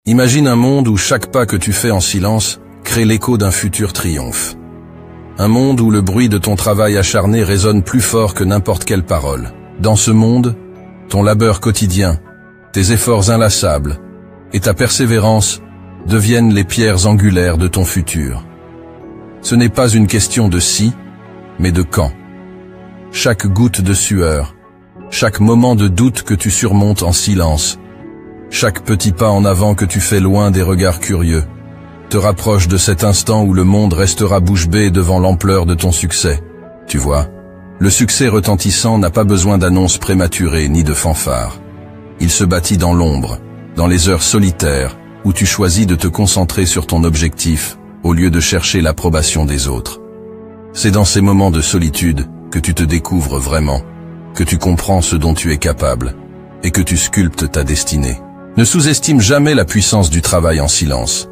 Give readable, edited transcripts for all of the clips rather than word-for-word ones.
Imagine un monde où chaque pas que tu fais en silence crée l'écho d'un futur triomphe. Un monde où le bruit de ton travail acharné résonne plus fort que n'importe quelle parole. Dans ce monde, ton labeur quotidien, tes efforts inlassables et ta persévérance deviennent les pierres angulaires de ton futur. Ce n'est pas une question de si, mais de quand. Chaque goutte de sueur, chaque moment de doute que tu surmontes en silence, chaque petit pas en avant que tu fais loin des regards curieux, te rapproche de cet instant où le monde restera bouche bée devant l'ampleur de ton succès. Tu vois, le succès retentissant n'a pas besoin d'annonces prématurées ni de fanfares. Il se bâtit dans l'ombre, dans les heures solitaires, où tu choisis de te concentrer sur ton objectif, au lieu de chercher l'approbation des autres. C'est dans ces moments de solitude que tu te découvres vraiment, que tu comprends ce dont tu es capable, et que tu sculptes ta destinée. Ne sous-estime jamais la puissance du travail en silence.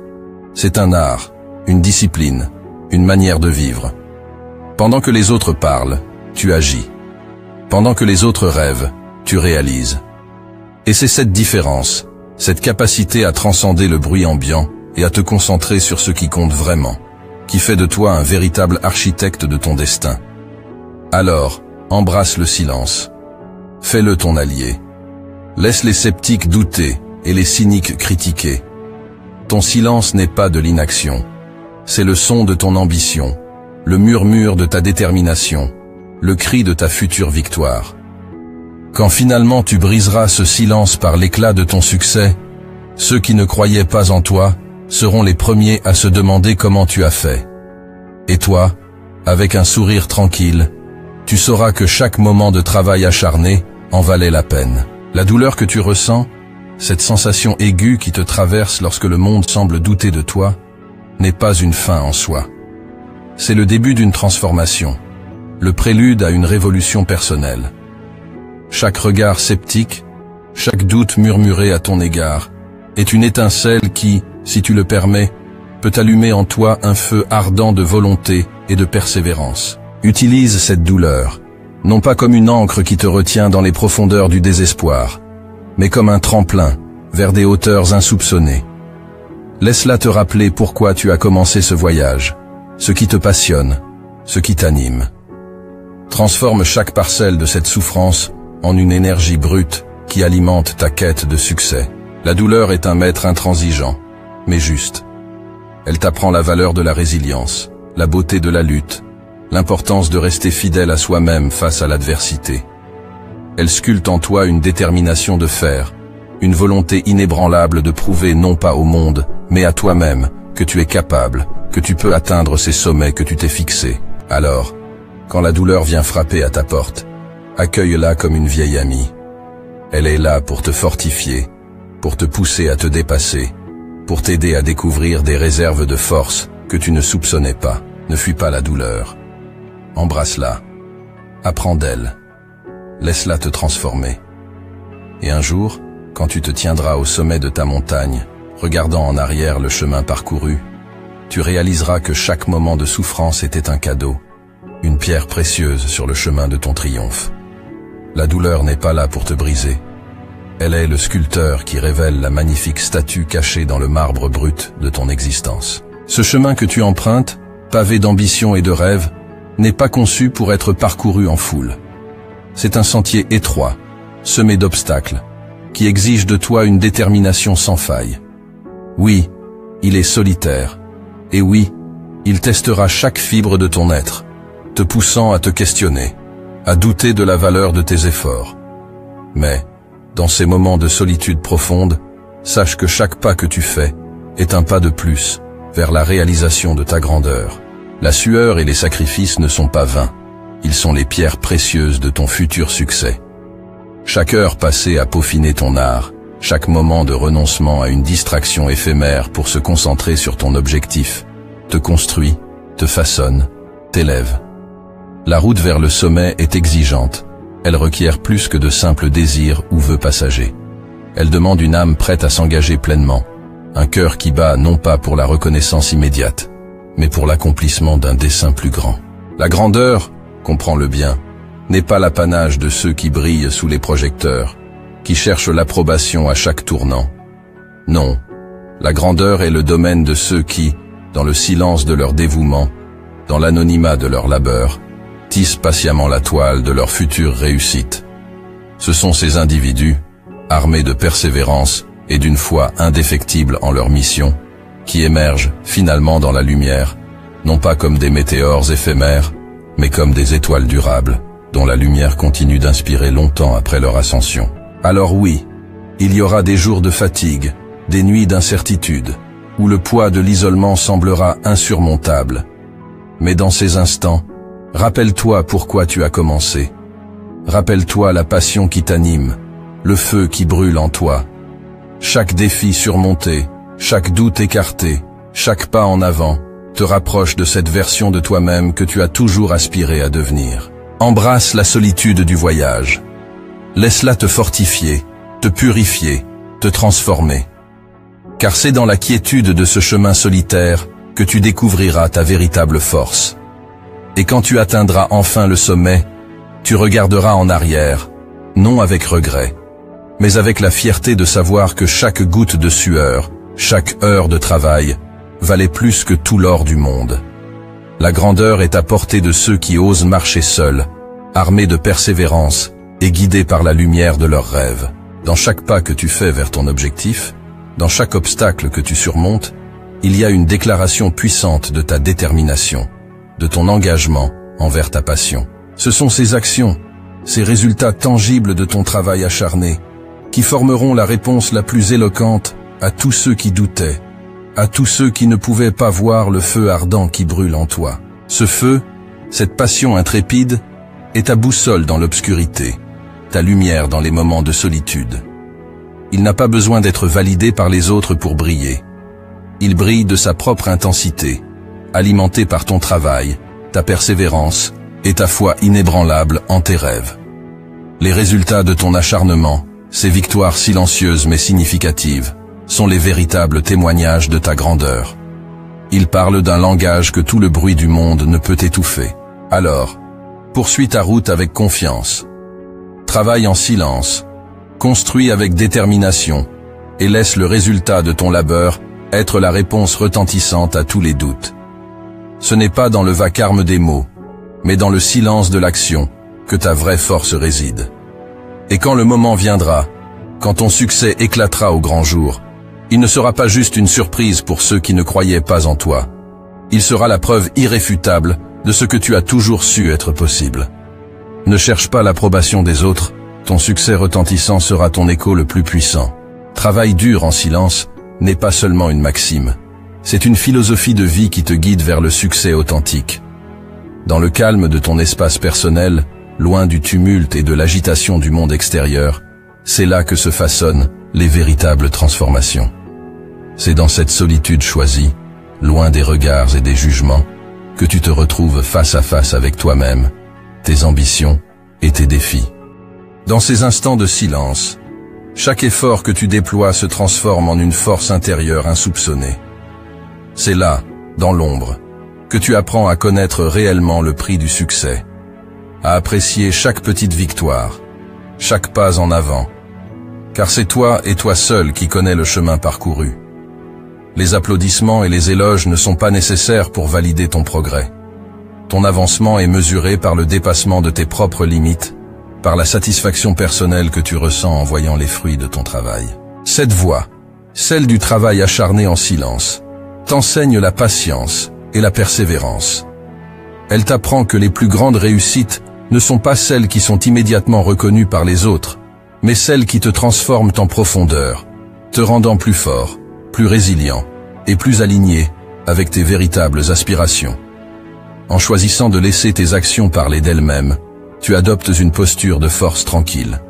C'est un art, une discipline, une manière de vivre. Pendant que les autres parlent, tu agis. Pendant que les autres rêvent, tu réalises. Et c'est cette différence, cette capacité à transcender le bruit ambiant et à te concentrer sur ce qui compte vraiment, qui fait de toi un véritable architecte de ton destin. Alors, embrasse le silence. Fais-le ton allié. Laisse les sceptiques douter et les cyniques critiquer. Ton silence n'est pas de l'inaction. C'est le son de ton ambition, le murmure de ta détermination, le cri de ta future victoire. Quand finalement tu briseras ce silence par l'éclat de ton succès, ceux qui ne croyaient pas en toi seront les premiers à se demander comment tu as fait. Et toi, avec un sourire tranquille, tu sauras que chaque moment de travail acharné en valait la peine. La douleur que tu ressens, cette sensation aiguë qui te traverse lorsque le monde semble douter de toi, n'est pas une fin en soi. C'est le début d'une transformation, le prélude à une révolution personnelle. Chaque regard sceptique, chaque doute murmuré à ton égard, est une étincelle qui, si tu le permets, peut allumer en toi un feu ardent de volonté et de persévérance. Utilise cette douleur, non pas comme une ancre qui te retient dans les profondeurs du désespoir, mais comme un tremplin vers des hauteurs insoupçonnées. Laisse-la te rappeler pourquoi tu as commencé ce voyage, ce qui te passionne, ce qui t'anime. Transforme chaque parcelle de cette souffrance en une énergie brute qui alimente ta quête de succès. La douleur est un maître intransigeant, mais juste. Elle t'apprend la valeur de la résilience, la beauté de la lutte, l'importance de rester fidèle à soi-même face à l'adversité. Elle sculpte en toi une détermination de fer, une volonté inébranlable de prouver non pas au monde, mais à toi-même, que tu es capable, que tu peux atteindre ces sommets que tu t'es fixés. Alors, quand la douleur vient frapper à ta porte, accueille-la comme une vieille amie. Elle est là pour te fortifier, pour te pousser à te dépasser, pour t'aider à découvrir des réserves de force que tu ne soupçonnais pas. Ne fuis pas la douleur. Embrasse-la. Apprends d'elle. Laisse-la te transformer. Et un jour, quand tu te tiendras au sommet de ta montagne, regardant en arrière le chemin parcouru, tu réaliseras que chaque moment de souffrance était un cadeau, une pierre précieuse sur le chemin de ton triomphe. La douleur n'est pas là pour te briser. Elle est le sculpteur qui révèle la magnifique statue cachée dans le marbre brut de ton existence. Ce chemin que tu empruntes, pavé d'ambition et de rêves, n'est pas conçu pour être parcouru en foule. C'est un sentier étroit, semé d'obstacles, qui exige de toi une détermination sans faille. Oui, il est solitaire, et oui, il testera chaque fibre de ton être, te poussant à te questionner, à douter de la valeur de tes efforts. Mais, dans ces moments de solitude profonde, sache que chaque pas que tu fais est un pas de plus vers la réalisation de ta grandeur. La sueur et les sacrifices ne sont pas vains, ils sont les pierres précieuses de ton futur succès. Chaque heure passée à peaufiner ton art, chaque moment de renoncement à une distraction éphémère pour se concentrer sur ton objectif, te construit, te façonne, t'élève. La route vers le sommet est exigeante. Elle requiert plus que de simples désirs ou vœux passagers. Elle demande une âme prête à s'engager pleinement, un cœur qui bat non pas pour la reconnaissance immédiate, mais pour l'accomplissement d'un dessein plus grand. La grandeur, comprends-le bien, n'est pas l'apanage de ceux qui brillent sous les projecteurs, qui cherchent l'approbation à chaque tournant. Non, La grandeur est le domaine de ceux qui, dans le silence de leur dévouement, dans l'anonymat de leur labeur, tissent patiemment la toile de leur future réussite. Ce sont ces individus, armés de persévérance et d'une foi indéfectible en leur mission, qui émergent finalement dans la lumière, non pas comme des météores éphémères, mais comme des étoiles durables, dont la lumière continue d'inspirer longtemps après leur ascension. Alors oui, il y aura des jours de fatigue, des nuits d'incertitude, où le poids de l'isolement semblera insurmontable. Mais dans ces instants, rappelle-toi pourquoi tu as commencé. Rappelle-toi la passion qui t'anime, le feu qui brûle en toi. Chaque défi surmonté, chaque doute écarté, chaque pas en avant, te rapproche de cette version de toi-même que tu as toujours aspiré à devenir. Embrasse la solitude du voyage. Laisse-la te fortifier, te purifier, te transformer. Car c'est dans la quiétude de ce chemin solitaire que tu découvriras ta véritable force. Et quand tu atteindras enfin le sommet, tu regarderas en arrière, non avec regret, mais avec la fierté de savoir que chaque goutte de sueur, chaque heure de travail, valait plus que tout l'or du monde. La grandeur est à portée de ceux qui osent marcher seuls, armés de persévérance et guidés par la lumière de leurs rêves. Dans chaque pas que tu fais vers ton objectif, dans chaque obstacle que tu surmontes, il y a une déclaration puissante de ta détermination, de ton engagement envers ta passion. Ce sont ces actions, ces résultats tangibles de ton travail acharné, qui formeront la réponse la plus éloquente à tous ceux qui doutaient, à tous ceux qui ne pouvaient pas voir le feu ardent qui brûle en toi. Ce feu, cette passion intrépide, est ta boussole dans l'obscurité, ta lumière dans les moments de solitude. Il n'a pas besoin d'être validé par les autres pour briller. Il brille de sa propre intensité, alimenté par ton travail, ta persévérance et ta foi inébranlable en tes rêves. Les résultats de ton acharnement, ces victoires silencieuses mais significatives, sont les véritables témoignages de ta grandeur. Ils parlent d'un langage que tout le bruit du monde ne peut étouffer. Alors, poursuis ta route avec confiance. Travaille en silence, construis avec détermination et laisse le résultat de ton labeur être la réponse retentissante à tous les doutes. Ce n'est pas dans le vacarme des mots, mais dans le silence de l'action que ta vraie force réside. Et quand le moment viendra, quand ton succès éclatera au grand jour, il ne sera pas juste une surprise pour ceux qui ne croyaient pas en toi. Il sera la preuve irréfutable de ce que tu as toujours su être possible. Ne cherche pas l'approbation des autres, ton succès retentissant sera ton écho le plus puissant. Travail dur en silence n'est pas seulement une maxime, c'est une philosophie de vie qui te guide vers le succès authentique. Dans le calme de ton espace personnel, loin du tumulte et de l'agitation du monde extérieur, c'est là que se façonnent les véritables transformations. C'est dans cette solitude choisie, loin des regards et des jugements, que tu te retrouves face à face avec toi-même, tes ambitions et tes défis. Dans ces instants de silence, chaque effort que tu déploies se transforme en une force intérieure insoupçonnée. C'est là, dans l'ombre, que tu apprends à connaître réellement le prix du succès, à apprécier chaque petite victoire, chaque pas en avant, car c'est toi et toi seul qui connais le chemin parcouru. Les applaudissements et les éloges ne sont pas nécessaires pour valider ton progrès. Ton avancement est mesuré par le dépassement de tes propres limites, par la satisfaction personnelle que tu ressens en voyant les fruits de ton travail. Cette voie, celle du travail acharné en silence, t'enseigne la patience et la persévérance. Elle t'apprend que les plus grandes réussites ne sont pas celles qui sont immédiatement reconnues par les autres, mais celles qui te transforment en profondeur, te rendant plus fort, plus résilient et plus aligné avec tes véritables aspirations. En choisissant de laisser tes actions parler d'elles-mêmes, tu adoptes une posture de force tranquille.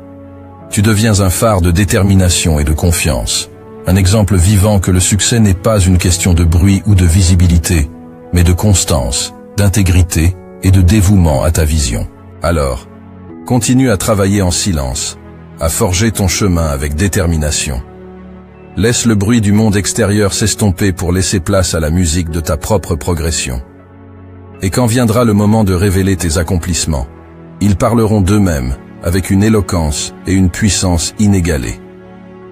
Tu deviens un phare de détermination et de confiance, un exemple vivant que le succès n'est pas une question de bruit ou de visibilité, mais de constance, d'intégrité et de dévouement à ta vision. Alors, continue à travailler en silence, à forger ton chemin avec détermination. Laisse le bruit du monde extérieur s'estomper pour laisser place à la musique de ta propre progression. Et quand viendra le moment de révéler tes accomplissements, ils parleront d'eux-mêmes avec une éloquence et une puissance inégalées.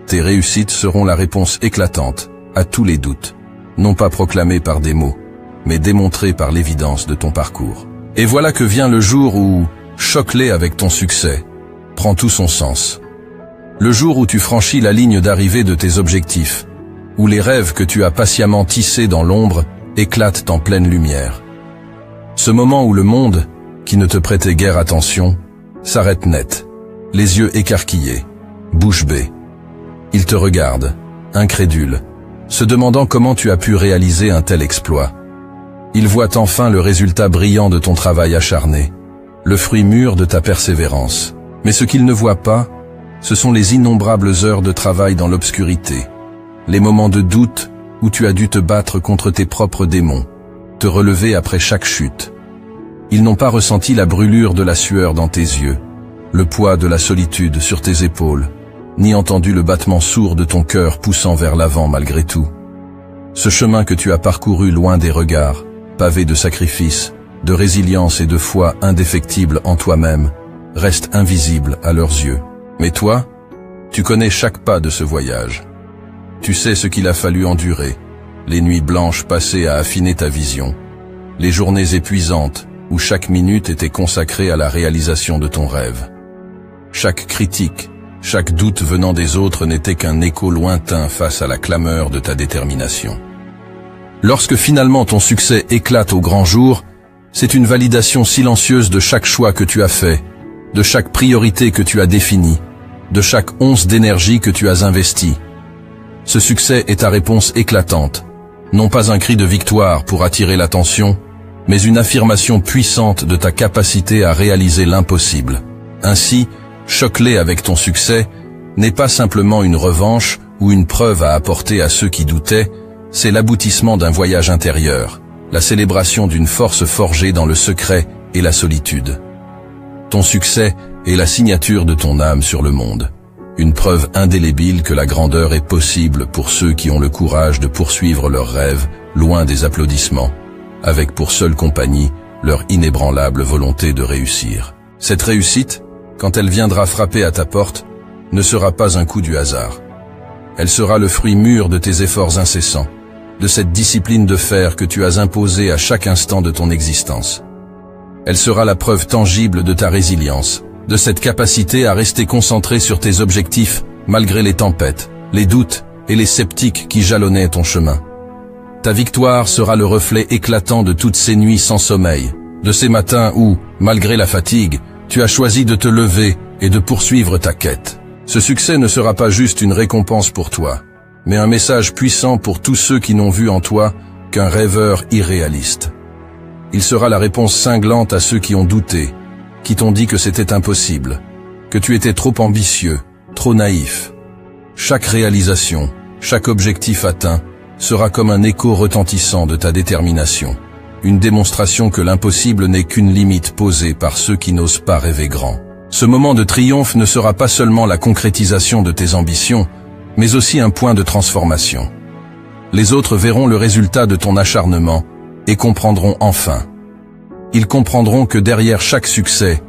Tes réussites seront la réponse éclatante à tous les doutes, non pas proclamés par des mots, mais démontrés par l'évidence de ton parcours. Et voilà que vient le jour où, choc-les avec ton succès, prend tout son sens. Le jour où tu franchis la ligne d'arrivée de tes objectifs, où les rêves que tu as patiemment tissés dans l'ombre éclatent en pleine lumière. Ce moment où le monde, qui ne te prêtait guère attention, s'arrête net, les yeux écarquillés, bouche bée. Il te regarde, incrédule, se demandant comment tu as pu réaliser un tel exploit. Il voit enfin le résultat brillant de ton travail acharné, le fruit mûr de ta persévérance. Mais ce qu'il ne voit pas, ce sont les innombrables heures de travail dans l'obscurité, les moments de doute où tu as dû te battre contre tes propres démons, te relever après chaque chute. Ils n'ont pas ressenti la brûlure de la sueur dans tes yeux, le poids de la solitude sur tes épaules, ni entendu le battement sourd de ton cœur poussant vers l'avant malgré tout. Ce chemin que tu as parcouru loin des regards, pavé de sacrifices, de résilience et de foi indéfectible en toi-même, reste invisible à leurs yeux. Mais toi, tu connais chaque pas de ce voyage. Tu sais ce qu'il a fallu endurer, les nuits blanches passées à affiner ta vision, les journées épuisantes où chaque minute était consacrée à la réalisation de ton rêve. Chaque critique, chaque doute venant des autres n'était qu'un écho lointain face à la clameur de ta détermination. Lorsque finalement ton succès éclate au grand jour, c'est une validation silencieuse de chaque choix que tu as fait, de chaque priorité que tu as définie, de chaque once d'énergie que tu as investie. Ce succès est ta réponse éclatante, non pas un cri de victoire pour attirer l'attention, mais une affirmation puissante de ta capacité à réaliser l'impossible. Ainsi, choc-les avec ton succès n'est pas simplement une revanche ou une preuve à apporter à ceux qui doutaient, c'est l'aboutissement d'un voyage intérieur, la célébration d'une force forgée dans le secret et la solitude. Ton succès est la signature de ton âme sur le monde, une preuve indélébile que la grandeur est possible pour ceux qui ont le courage de poursuivre leurs rêves loin des applaudissements, avec pour seule compagnie leur inébranlable volonté de réussir. Cette réussite, quand elle viendra frapper à ta porte, ne sera pas un coup du hasard. Elle sera le fruit mûr de tes efforts incessants, de cette discipline de fer que tu as imposée à chaque instant de ton existence. Elle sera la preuve tangible de ta résilience, de cette capacité à rester concentré sur tes objectifs malgré les tempêtes, les doutes et les sceptiques qui jalonnaient ton chemin. Ta victoire sera le reflet éclatant de toutes ces nuits sans sommeil, de ces matins où, malgré la fatigue, tu as choisi de te lever et de poursuivre ta quête. Ce succès ne sera pas juste une récompense pour toi, mais un message puissant pour tous ceux qui n'ont vu en toi qu'un rêveur irréaliste. Il sera la réponse cinglante à ceux qui ont douté, qui t'ont dit que c'était impossible, que tu étais trop ambitieux, trop naïf. Chaque réalisation, chaque objectif atteint, sera comme un écho retentissant de ta détermination, une démonstration que l'impossible n'est qu'une limite posée par ceux qui n'osent pas rêver grand. Ce moment de triomphe ne sera pas seulement la concrétisation de tes ambitions, mais aussi un point de transformation. Les autres verront le résultat de ton acharnement et comprendront enfin. Ils comprendront que derrière chaque succès,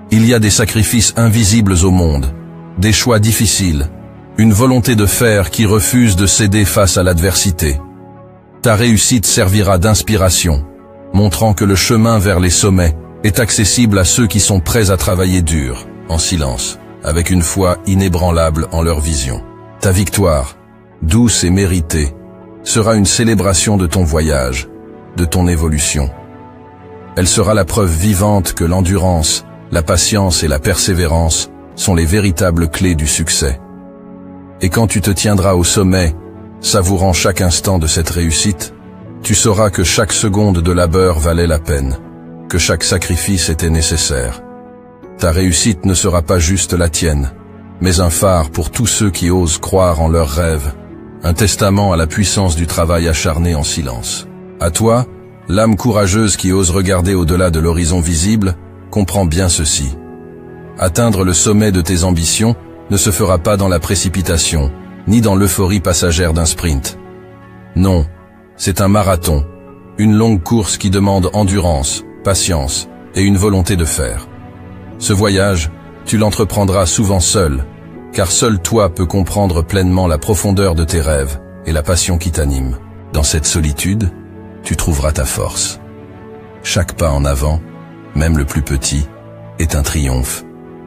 il y a des sacrifices invisibles au monde, des choix difficiles, une volonté de fer qui refuse de céder face à l'adversité. Ta réussite servira d'inspiration, montrant que le chemin vers les sommets est accessible à ceux qui sont prêts à travailler dur, en silence, avec une foi inébranlable en leur vision. Ta victoire, douce et méritée, sera une célébration de ton voyage, de ton évolution. Elle sera la preuve vivante que l'endurance, la patience et la persévérance sont les véritables clés du succès. Et quand tu te tiendras au sommet, savourant chaque instant de cette réussite, tu sauras que chaque seconde de labeur valait la peine, que chaque sacrifice était nécessaire. Ta réussite ne sera pas juste la tienne, mais un phare pour tous ceux qui osent croire en leurs rêves, un testament à la puissance du travail acharné en silence. À toi, l'âme courageuse qui ose regarder au-delà de l'horizon visible, comprends bien ceci. Atteindre le sommet de tes ambitions ne se fera pas dans la précipitation, ni dans l'euphorie passagère d'un sprint. Non, c'est un marathon, une longue course qui demande endurance, patience et une volonté de fer. Ce voyage, tu l'entreprendras souvent seul, car seul toi peux comprendre pleinement la profondeur de tes rêves et la passion qui t'anime. Dans cette solitude, tu trouveras ta force. Chaque pas en avant, même le plus petit, est un triomphe,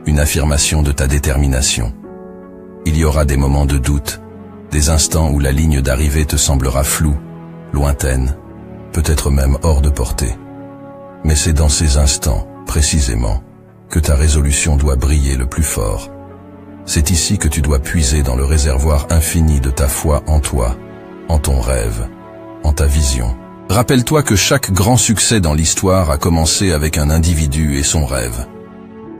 une affirmation de ta détermination. Il y aura des moments de doute, des instants où la ligne d'arrivée te semblera floue, lointaine, peut-être même hors de portée. Mais c'est dans ces instants, précisément, que ta résolution doit briller le plus fort. C'est ici que tu dois puiser dans le réservoir infini de ta foi en toi, en ton rêve, en ta vision. Rappelle-toi que chaque grand succès dans l'histoire a commencé avec un individu et son rêve.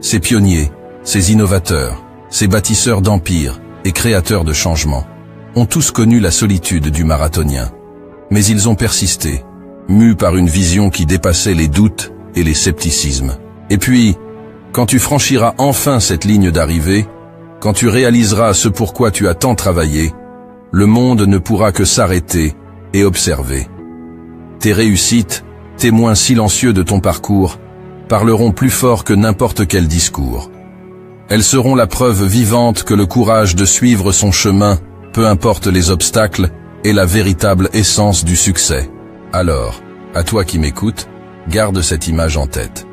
Ces pionniers, ces innovateurs, ces bâtisseurs d'empires et créateurs de changements ont tous connu la solitude du marathonien. Mais ils ont persisté, mus par une vision qui dépassait les doutes et les scepticismes. Et puis, quand tu franchiras enfin cette ligne d'arrivée, quand tu réaliseras ce pourquoi tu as tant travaillé, le monde ne pourra que s'arrêter et observer. Tes réussites, témoins silencieux de ton parcours, parleront plus fort que n'importe quel discours. Elles seront la preuve vivante que le courage de suivre son chemin, peu importe les obstacles, est la véritable essence du succès. Alors, à toi qui m'écoutes, garde cette image en tête.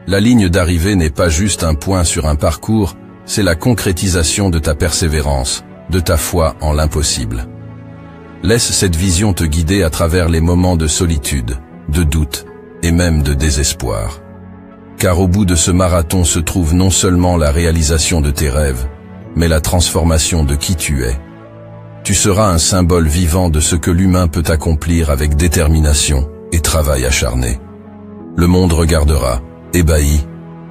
La ligne d'arrivée n'est pas juste un point sur un parcours, c'est la concrétisation de ta persévérance, de ta foi en l'impossible. Laisse cette vision te guider à travers les moments de solitude, de doute et même de désespoir. Car au bout de ce marathon se trouve non seulement la réalisation de tes rêves, mais la transformation de qui tu es. Tu seras un symbole vivant de ce que l'humain peut accomplir avec détermination et travail acharné. Le monde regardera, ébahi,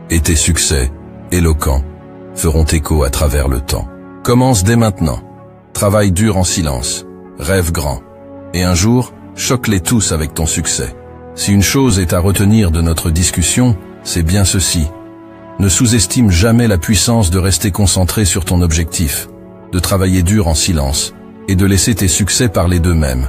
et tes succès, éloquents, feront écho à travers le temps. Commence dès maintenant. Travaille dur en silence. Rêve grand. Et un jour, choque-les tous avec ton succès. Si une chose est à retenir de notre discussion, c'est bien ceci. Ne sous-estime jamais la puissance de rester concentré sur ton objectif, de travailler dur en silence, et de laisser tes succès parler d'eux-mêmes.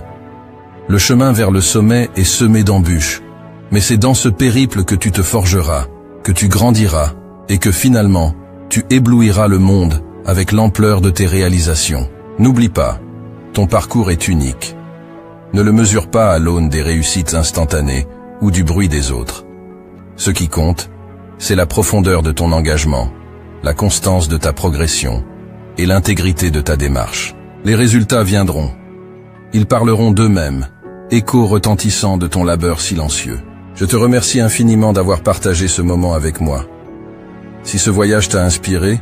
Le chemin vers le sommet est semé d'embûches, mais c'est dans ce périple que tu te forgeras, que tu grandiras, et que finalement, tu éblouiras le monde avec l'ampleur de tes réalisations. N'oublie pas, ton parcours est unique. Ne le mesure pas à l'aune des réussites instantanées ou du bruit des autres. Ce qui compte, c'est la profondeur de ton engagement, la constance de ta progression et l'intégrité de ta démarche. Les résultats viendront. Ils parleront d'eux-mêmes, écho retentissant de ton labeur silencieux. Je te remercie infiniment d'avoir partagé ce moment avec moi. Si ce voyage t'a inspiré,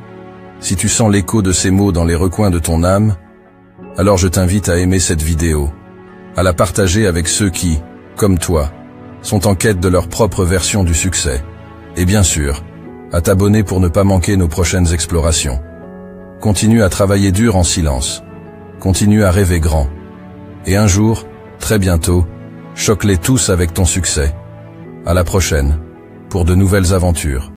si tu sens l'écho de ces mots dans les recoins de ton âme, alors je t'invite à aimer cette vidéo, à la partager avec ceux qui, comme toi, sont en quête de leur propre version du succès, et bien sûr, à t'abonner pour ne pas manquer nos prochaines explorations. Continue à travailler dur en silence, continue à rêver grand, et un jour, très bientôt, choque-les tous avec ton succès. À la prochaine, pour de nouvelles aventures.